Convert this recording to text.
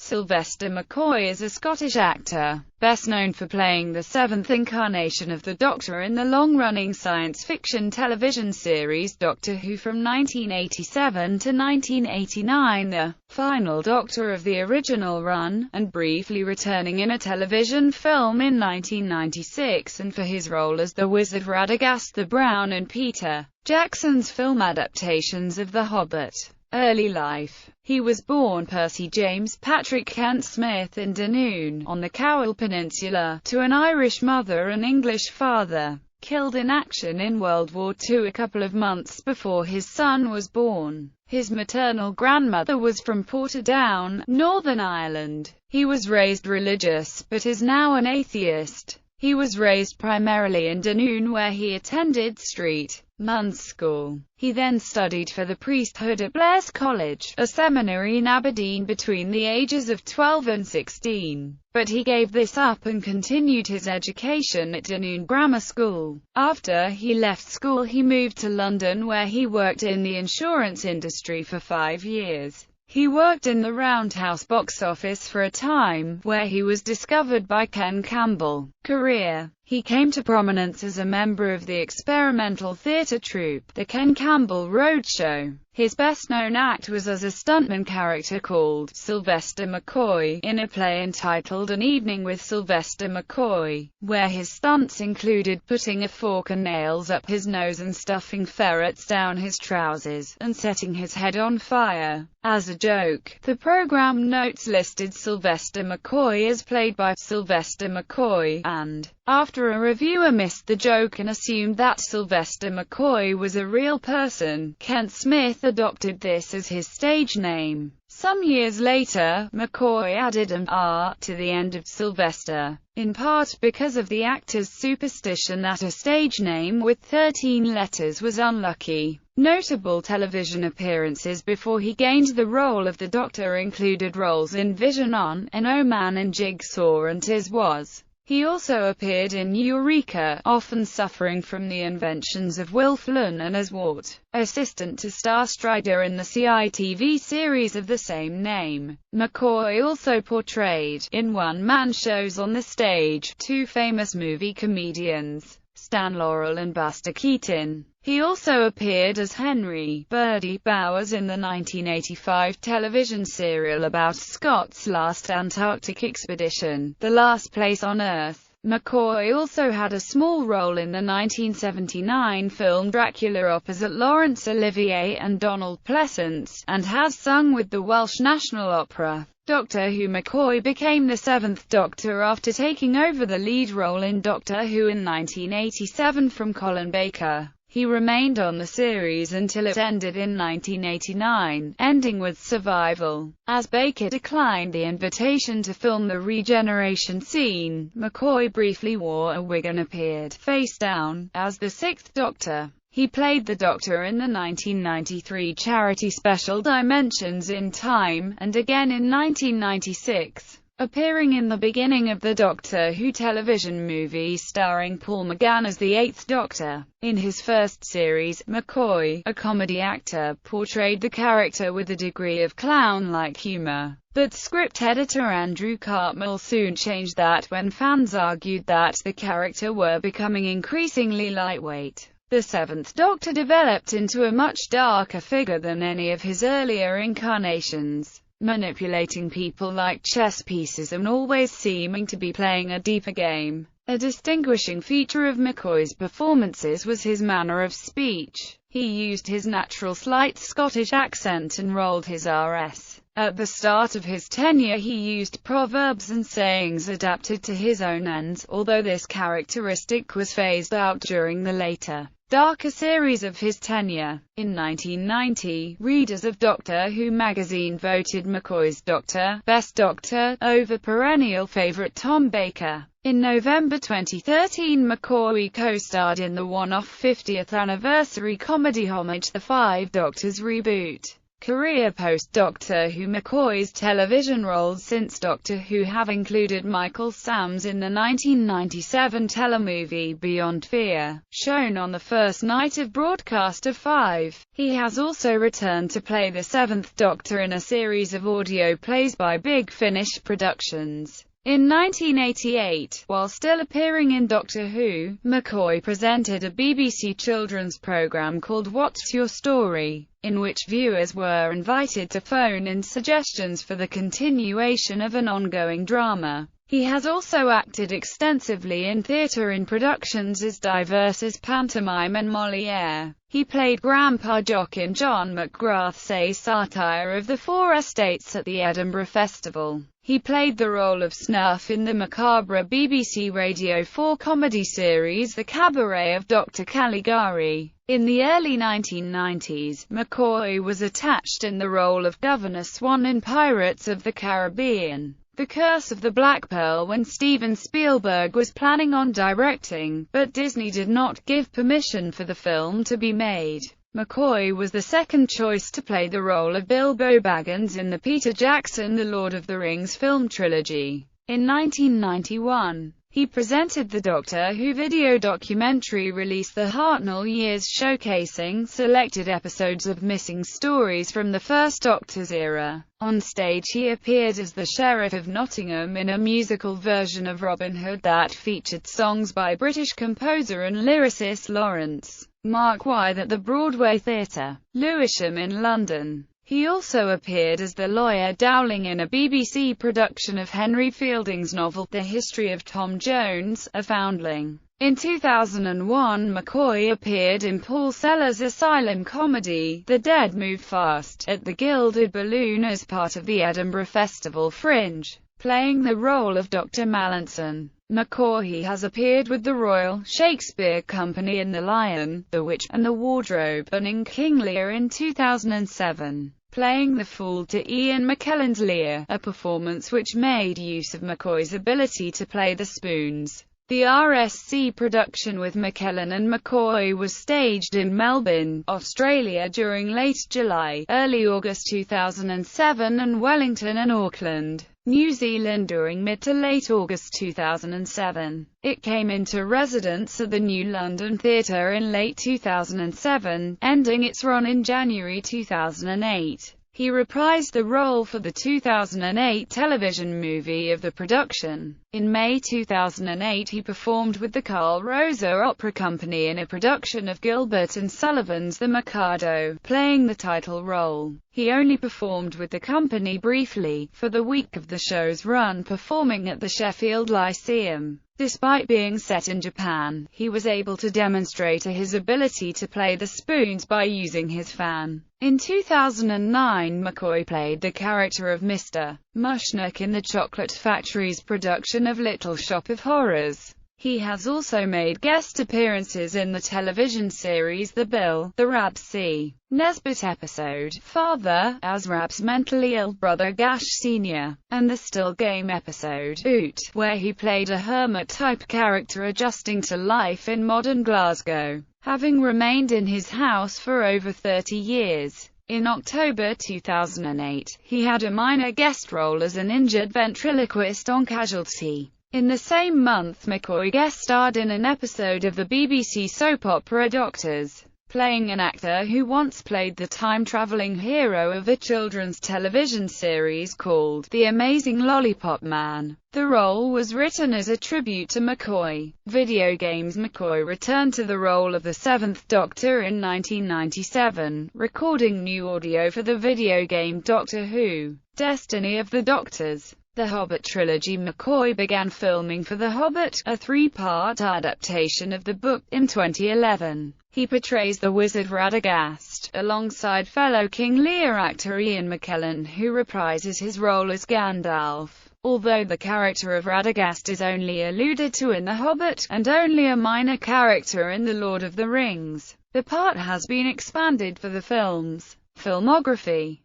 Sylvester McCoy is a Scottish actor, best known for playing the seventh incarnation of the Doctor in the long-running science fiction television series Doctor Who from 1987 to 1989, the final Doctor of the original run, and briefly returning in a television film in 1996, and for his role as the wizard Radagast the Brown in Peter Jackson's film adaptations of The Hobbit. Early life. He was born Percy James Patrick Kent-Smith in Dunoon, on the Cowal Peninsula, to an Irish mother and English father. Killed in action in World War II a couple of months before his son was born. His maternal grandmother was from Portadown, Northern Ireland. He was raised religious, but is now an atheist. He was raised primarily in Dunoon, where he attended St. Mun's School. He then studied for the priesthood at Blair's College, a seminary in Aberdeen, between the ages of 12 and 16. But he gave this up and continued his education at Dunoon Grammar School. After he left school, he moved to London, where he worked in the insurance industry for 5 years. He worked in the Roundhouse box office for a time, where he was discovered by Ken Campbell. Career. He came to prominence as a member of the experimental theatre troupe, the Ken Campbell Roadshow. His best-known act was as a stuntman character called Sylvester McCoy, in a play entitled An Evening with Sylvester McCoy, where his stunts included putting a fork and nails up his nose and stuffing ferrets down his trousers, and setting his head on fire. As a joke, the program notes listed Sylvester McCoy as played by Sylvester McCoy, and after a reviewer missed the joke and assumed that Sylvester McCoy was a real person, Kent-Smith adopted this as his stage name. Some years later, McCoy added an R to the end of Sylvester, in part because of the actor's superstition that a stage name with 13 letters was unlucky. Notable television appearances before he gained the role of the Doctor included roles in Vision On, An O-Man and Jigsaw and Tis Was. He also appeared in Eureka, often suffering from the inventions of Will Flynn, and as Wart, assistant to Star Strider in the CI series of the same name. McCoy also portrayed, in one-man shows on the stage, two famous movie comedians, Stan Laurel and Buster Keaton. He also appeared as Henry Birdie Bowers in the 1985 television serial about Scott's last Antarctic expedition, The Last Place on Earth. McCoy also had a small role in the 1979 film Dracula opposite Laurence Olivier and Donald Pleasence, and has sung with the Welsh National Opera. Doctor Who. McCoy became the seventh Doctor after taking over the lead role in Doctor Who in 1987 from Colin Baker. He remained on the series until it ended in 1989, ending with Survival. As Baker declined the invitation to film the regeneration scene, McCoy briefly wore a wig and appeared, face down, as the sixth Doctor. He played the Doctor in the 1993 charity special Dimensions in Time, and again in 1996. Appearing in the beginning of the Doctor Who television movie starring Paul McGann as the Eighth Doctor. In his first series, McCoy, a comedy actor, portrayed the character with a degree of clown-like humor. But script editor Andrew Cartmel soon changed that when fans argued that the character were becoming increasingly lightweight. The seventh Doctor developed into a much darker figure than any of his earlier incarnations, manipulating people like chess pieces and always seeming to be playing a deeper game. A distinguishing feature of McCoy's performances was his manner of speech. He used his natural slight Scottish accent and rolled his Rs. At the start of his tenure he used proverbs and sayings adapted to his own ends, although this characteristic was phased out during the later, darker series of his tenure. In 1990, readers of Doctor Who magazine voted McCoy's Doctor, Best Doctor, over perennial favourite Tom Baker. In November 2013, McCoy co-starred in the one-off 50th anniversary comedy homage The Five Doctors reboot. Career post-Doctor Who. McCoy's television roles since Doctor Who have included Michael Sam's in the 1997 telemovie Beyond Fear, shown on the first night of broadcast of 5. He has also returned to play the Seventh Doctor in a series of audio plays by Big Finish Productions. In 1988, while still appearing in Doctor Who, McCoy presented a BBC children's programme called What's Your Story?, in which viewers were invited to phone in suggestions for the continuation of an ongoing drama. He has also acted extensively in theatre in productions as diverse as pantomime and Molière. He played Grandpa Jock in John McGrath's satire of the Four Estates at the Edinburgh Festival. He played the role of Snuff in the macabre BBC Radio 4 comedy series The Cabaret of Dr. Caligari. In the early 1990s, McCoy was attached in the role of Governor Swan in Pirates of the Caribbean: The Curse of the Black Pearl when Steven Spielberg was planning on directing, but Disney did not give permission for the film to be made. McCoy was the second choice to play the role of Bilbo Baggins in the Peter Jackson The Lord of the Rings film trilogy. In 1991, he presented the Doctor Who video documentary release The Hartnell Years, showcasing selected episodes of missing stories from the First Doctor's era. On stage he appeared as the Sheriff of Nottingham in a musical version of Robin Hood that featured songs by British composer and lyricist Lawrence Mark Wythe at the Broadway Theatre, Lewisham in London. He also appeared as the lawyer Dowling in a BBC production of Henry Fielding's novel, The History of Tom Jones, a Foundling. In 2001, McCoy appeared in Paul Sellers' asylum comedy, The Dead Move Fast, at the Gilded Balloon as part of the Edinburgh Festival Fringe, playing the role of Dr. Mallinson. McCoy has appeared with the Royal Shakespeare Company in The Lion, the Witch, and the Wardrobe, and in King Lear in 2007. Playing the Fool to Ian McKellen's Lear, a performance which made use of McCoy's ability to play the spoons. The RSC production with McKellen and McCoy was staged in Melbourne, Australia during late July, early August 2007 and Wellington and Auckland, New Zealand during mid to late August 2007. It came into residence at the New London Theatre in late 2007, ending its run in January 2008. He reprised the role for the 2008 television movie of the production. In May 2008 he performed with the Carl Rosa Opera Company in a production of Gilbert and Sullivan's The Mikado, playing the title role. He only performed with the company briefly, for the week of the show's run, performing at the Sheffield Lyceum. Despite being set in Japan, he was able to demonstrate his ability to play the spoons by using his fan. In 2009, McCoy played the character of Mr. Mushnook in the Chocolate Factory's production of Little Shop of Horrors. He has also made guest appearances in the television series The Bill, the Rab C. Nesbitt episode, Father, as Rab's mentally ill brother Gash Sr., and the Still Game episode, Oot, where he played a hermit-type character adjusting to life in modern Glasgow, having remained in his house for over 30 years. In October 2008, he had a minor guest role as an injured ventriloquist on Casualty. In the same month, McCoy guest-starred in an episode of the BBC soap opera Doctors, playing an actor who once played the time-traveling hero of a children's television series called The Amazing Lollipop Man. The role was written as a tribute to McCoy. Video games. McCoy returned to the role of the Seventh Doctor in 1997, recording new audio for the video game Doctor Who: Destiny of the Doctors. The Hobbit trilogy. McCoy began filming for The Hobbit, a three-part adaptation of the book, in 2011. He portrays the wizard Radagast, alongside fellow King Lear actor Ian McKellen, who reprises his role as Gandalf. Although the character of Radagast is only alluded to in The Hobbit, and only a minor character in The Lord of the Rings, the part has been expanded for the film's filmography.